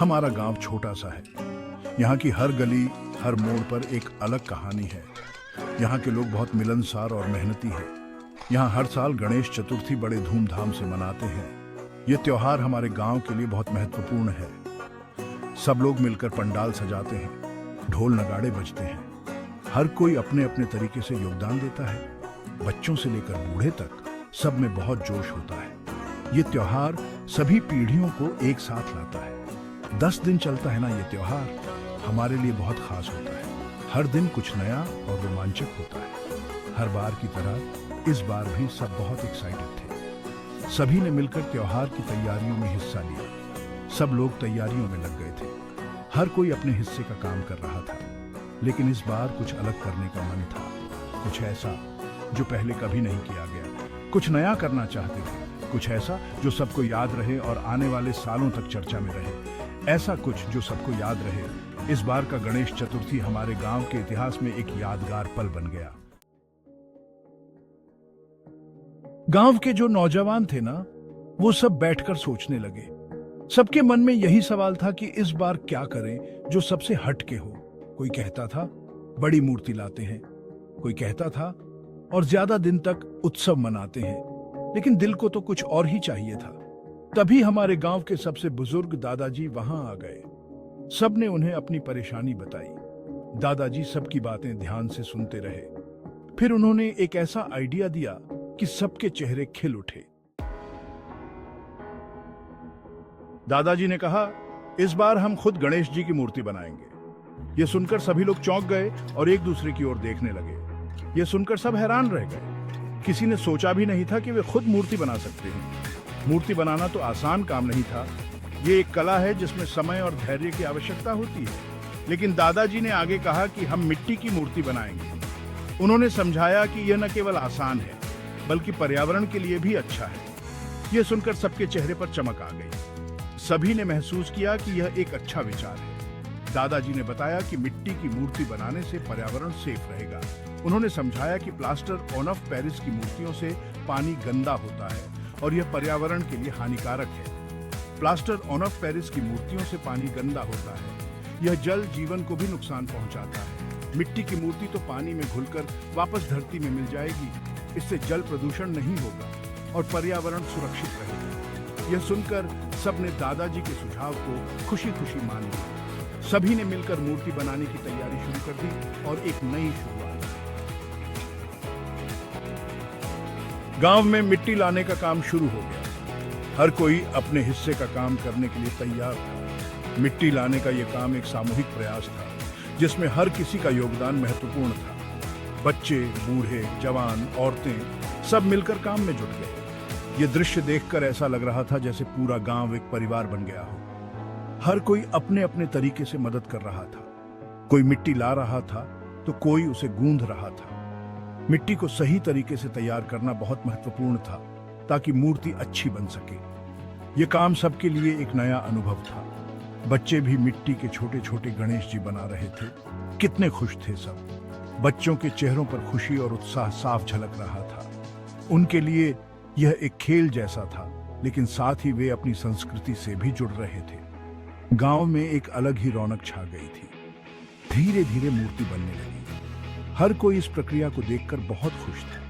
हमारा गांव छोटा सा है। यहाँ की हर गली, हर मोड़ पर एक अलग कहानी है। यहाँ के लोग बहुत मिलनसार और मेहनती हैं। यहाँ हर साल गणेश चतुर्थी बड़े धूमधाम से मनाते हैं। ये त्योहार हमारे गांव के लिए बहुत महत्वपूर्ण है। सब लोग मिलकर पंडाल सजाते हैं, ढोल नगाड़े बजते हैं। हर कोई अपने अपने तरीके से योगदान देता है। बच्चों से लेकर बूढ़े तक सब में बहुत जोश होता है। ये त्योहार सभी पीढ़ियों को एक साथ लाता है। 10 दिन चलता है ना ये त्योहार, हमारे लिए बहुत खास होता है। हर दिन कुछ नया और रोमांचक होता है। हर बार की तरह इस बार भी सब बहुत एक्साइटेड थे। सभी ने मिलकर त्योहार की तैयारियों में हिस्सा लिया। सब लोग तैयारियों में लग गए थे। हर कोई अपने हिस्से का काम कर रहा था। लेकिन इस बार कुछ अलग करने का मन था, कुछ ऐसा जो पहले कभी नहीं किया गया। कुछ नया करना चाहते थे, कुछ ऐसा जो सबको याद रहे और आने वाले सालों तक चर्चा में रहे। ऐसा कुछ जो सबको याद रहे। इस बार का गणेश चतुर्थी हमारे गांव के इतिहास में एक यादगार पल बन गया। गांव के जो नौजवान थे ना, वो सब बैठकर सोचने लगे। सबके मन में यही सवाल था कि इस बार क्या करें जो सबसे हटके हो। कोई कहता था बड़ी मूर्ति लाते हैं, कोई कहता था और ज्यादा दिन तक उत्सव मनाते हैं। लेकिन दिल को तो कुछ और ही चाहिए था। तभी हमारे गांव के सबसे बुजुर्ग दादाजी वहां आ गए। सबने उन्हें अपनी परेशानी बताई। दादाजी सबकी बातें ध्यान से सुनते रहे। फिर उन्होंने एक ऐसा आइडिया दिया कि सबके चेहरे खिल उठे। दादाजी ने कहा, इस बार हम खुद गणेश जी की मूर्ति बनाएंगे। ये सुनकर सभी लोग चौंक गए और एक दूसरे की ओर देखने लगे। ये सुनकर सब हैरान रह गए। किसी ने सोचा भी नहीं था कि वे खुद मूर्ति बना सकते हैं। मूर्ति बनाना तो आसान काम नहीं था। ये एक कला है जिसमें समय और धैर्य की आवश्यकता होती है। लेकिन दादाजी ने आगे कहा कि हम मिट्टी की मूर्ति बनाएंगे। उन्होंने समझाया कि यह न केवल आसान है, बल्कि पर्यावरण के लिए भी अच्छा है। यह सुनकर सबके चेहरे पर चमक आ गई। सभी ने महसूस किया कि यह एक अच्छा विचार है। दादाजी ने बताया कि मिट्टी की मूर्ति बनाने से पर्यावरण सेफ रहेगा। उन्होंने समझाया कि प्लास्टर ऑफ पेरिस की मूर्तियों से पानी गंदा होता है और यह पर्यावरण के लिए हानिकारक है। प्लास्टर ऑफ पेरिस की मूर्तियों से पानी गंदा होता है। यह जल जीवन को भी नुकसान पहुंचाता है। मिट्टी की मूर्ति तो पानी में घुलकर वापस धरती में मिल जाएगी। इससे जल प्रदूषण नहीं होगा और पर्यावरण सुरक्षित रहेगा। यह सुनकर सबने दादाजी के सुझाव को खुशी खुशी मान लिया। सभी ने मिलकर मूर्ति बनाने की तैयारी शुरू कर दी और एक नई शुरुआत। गांव में मिट्टी लाने का काम शुरू हो गया। हर कोई अपने हिस्से का काम करने के लिए तैयार था। मिट्टी लाने का यह काम एक सामूहिक प्रयास था, जिसमें हर किसी का योगदान महत्वपूर्ण था। बच्चे, बूढ़े, जवान, औरतें सब मिलकर काम में जुट गए। ये दृश्य देखकर ऐसा लग रहा था जैसे पूरा गांव एक परिवार बन गया हो। हर कोई अपने अपने तरीके से मदद कर रहा था। कोई मिट्टी ला रहा था तो कोई उसे गूंथ रहा था। मिट्टी को सही तरीके से तैयार करना बहुत महत्वपूर्ण था ताकि मूर्ति अच्छी बन सके। यह काम सबके लिए एक नया अनुभव था। बच्चे भी मिट्टी के छोटे छोटे गणेश जी बना रहे थे। कितने खुश थे सब। बच्चों के चेहरों पर खुशी और उत्साह साफ झलक रहा था। उनके लिए यह एक खेल जैसा था, लेकिन साथ ही वे अपनी संस्कृति से भी जुड़ रहे थे। गांव में एक अलग ही रौनक छा गई थी। धीरे धीरे मूर्ति बनने लगी। हर कोई इस प्रक्रिया को देखकर बहुत खुश था।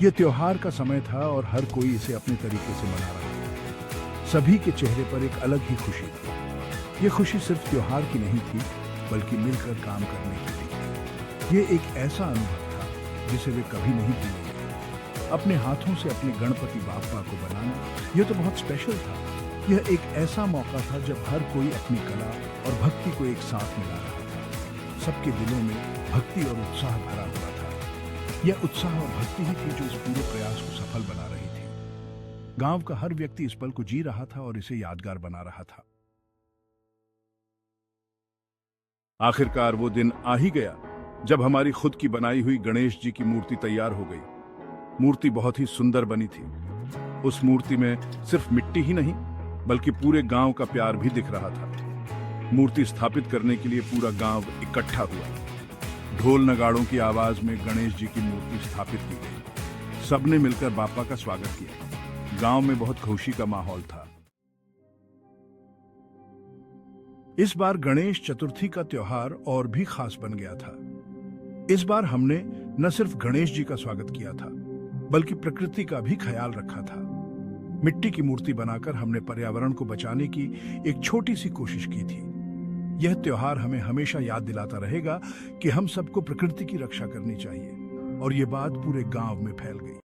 यह त्योहार का समय था और हर कोई इसे अपने तरीके से मना रहा था। सभी के चेहरे पर एक अलग ही खुशी थी। यह खुशी सिर्फ त्योहार की नहीं थी, बल्कि मिलकर काम करने की थी। यह एक ऐसा अनुभव था जिसे वे कभी नहीं भूलेंगे। अपने हाथों से अपने गणपति बाप्पा को बनाना, यह तो बहुत स्पेशल था। यह एक ऐसा मौका था जब हर कोई अपनी कला और भक्ति को एक साथ मिला रहा था। सबके दिलों में भक्ति और उत्साह भरा हुआ था। यह उत्साह और भक्ति ही थी जो इस पूरे प्रयास को सफल बना रही थी। गांव का हर व्यक्ति इस पल को जी रहा था और इसे यादगार बना रहा था। आखिरकार वो दिन आ ही गया जब हमारी खुद की बनाई हुई गणेश जी की मूर्ति तैयार हो गई। मूर्ति बहुत ही सुंदर बनी थी। उस मूर्ति में सिर्फ मिट्टी ही नहीं, बल्कि पूरे गांव का प्यार भी दिख रहा था। मूर्ति स्थापित करने के लिए पूरा गांव इकट्ठा हुआ। ढोल नगाड़ों की आवाज में गणेश जी की मूर्ति स्थापित की गई। सबने मिलकर बापा का स्वागत किया। गांव में बहुत खुशी का माहौल था। इस बार गणेश चतुर्थी का त्योहार और भी खास बन गया था। इस बार हमने न सिर्फ गणेश जी का स्वागत किया था, बल्कि प्रकृति का भी ख्याल रखा था। मिट्टी की मूर्ति बनाकर हमने पर्यावरण को बचाने की एक छोटी सी कोशिश की थी। यह त्योहार हमें हमेशा याद दिलाता रहेगा कि हम सबको प्रकृति की रक्षा करनी चाहिए। और ये बात पूरे गांव में फैल गई।